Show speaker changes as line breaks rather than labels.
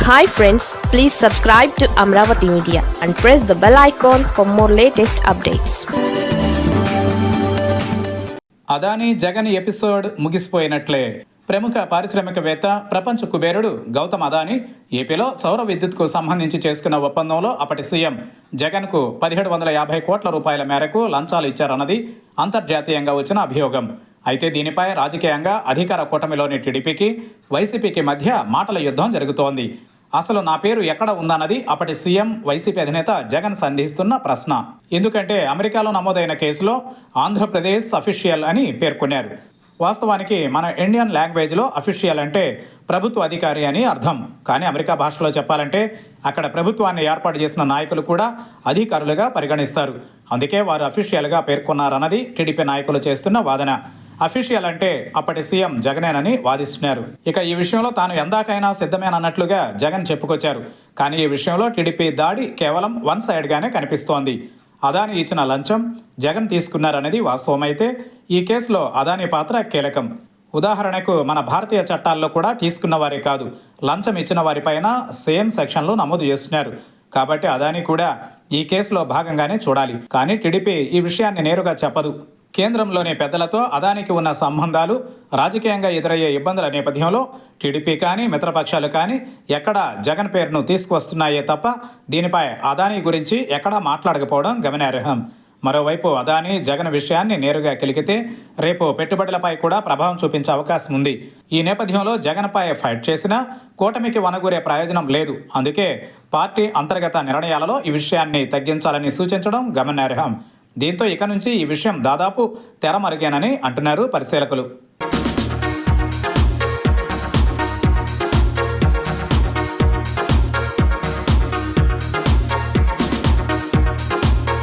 Hi friends, please subscribe to Amravati Media and press the bell icon for more latest updates.
Adani Jagan episode ముగిసిపోయినట్లే. ప్రముఖ పారిశ్రామికవేత్త, ప్రపంచ కుబేరుడు గౌతమ్ అదానీ ఏపీలో సౌర విద్యుత్కు సంబంధించి చేసుకున్న ఒప్పందంలో అప్పటి సీఎం జగన్కు 1750 కోట్ల రూపాయల మేరకు లంచాలు ఇచ్చారన్నది అంతర్జాతీయంగా వచ్చిన అభియోగం. అయితే దీనిపై రాజకీయంగా అధికార కూటమిలోని టీడీపీకి, వైసీపీకి మధ్య మాటల యుద్ధం జరుగుతోంది. అసలు నా పేరు ఎక్కడ ఉందన్నది అప్పటి సీఎం, వైసీపీ అధినేత జగన్ సంధిస్తున్న ప్రశ్న. ఎందుకంటే అమెరికాలో నమోదైన కేసులో ఆంధ్రప్రదేశ్ అఫీషియల్ అని పేర్కొన్నారు. వాస్తవానికి మన ఇండియన్ లాంగ్వేజ్లో అఫీషియల్ అంటే ప్రభుత్వ అధికారి అని అర్థం. కానీ అమెరికా భాషలో చెప్పాలంటే అక్కడ ప్రభుత్వాన్ని ఏర్పాటు చేసిన నాయకులు కూడా అధికారులుగా పరిగణిస్తారు. అందుకే వారు అఫీషియల్గా పేర్కొన్నారన్నది టీడీపీ నాయకులు చేస్తున్న వాదన. అఫీషియల్ అంటే అప్పటి సీఎం జగనేనని వాదిస్తున్నారు. ఇక ఈ విషయంలో తాను ఎందాకైనా సిద్ధమేనన్నట్లుగా జగన్ చెప్పుకొచ్చారు. కానీ ఈ విషయంలో టీడీపీ దాడి కేవలం వన్ సైడ్గానే కనిపిస్తోంది. అదానీ ఇచ్చిన లంచం జగన్ తీసుకున్నారనేది వాస్తవమైతే ఈ కేసులో అదానీ పాత్ర కీలకం. ఉదాహరణకు మన భారతీయ చట్టాల్లో కూడా తీసుకున్న వారే కాదు, లంచం ఇచ్చిన వారిపైన సేమ్ సెక్షన్లు నమోదు చేస్తున్నారు. కాబట్టి అదానీ కూడా ఈ కేసులో భాగంగానే చూడాలి. కానీ టీడీపీ ఈ విషయాన్ని నేరుగా చెప్పదు. కేంద్రంలోని పెద్దలతో అదానికి ఉన్న సంబంధాలు, రాజకీయంగా ఎదురయ్యే ఇబ్బందుల నేపథ్యంలో టీడీపీ కానీ మిత్రపక్షాలు కానీ ఎక్కడా జగన్ పేరును తీసుకువస్తున్నాయే తప్ప దీనిపై అదానీ గురించి ఎక్కడా మాట్లాడకపోవడం గమనార్హం. మరోవైపు అదానీ జగన్ విషయాన్ని నేరుగా కెలికితే రేపు పెట్టుబడులపై కూడా ప్రభావం చూపించే అవకాశం ఉంది. ఈ నేపథ్యంలో జగన్పై ఫైట్ చేసినా కూటమికి వనగూరే ప్రయోజనం లేదు. అందుకే పార్టీ అంతర్గత నిర్ణయాలలో ఈ విషయాన్ని తగ్గించాలని సూచించడం గమనార్హం. దీంతో ఇక నుంచి ఈ విషయం దాదాపు తెరమరుగేనని అంటున్నారు పరిశీలకులు.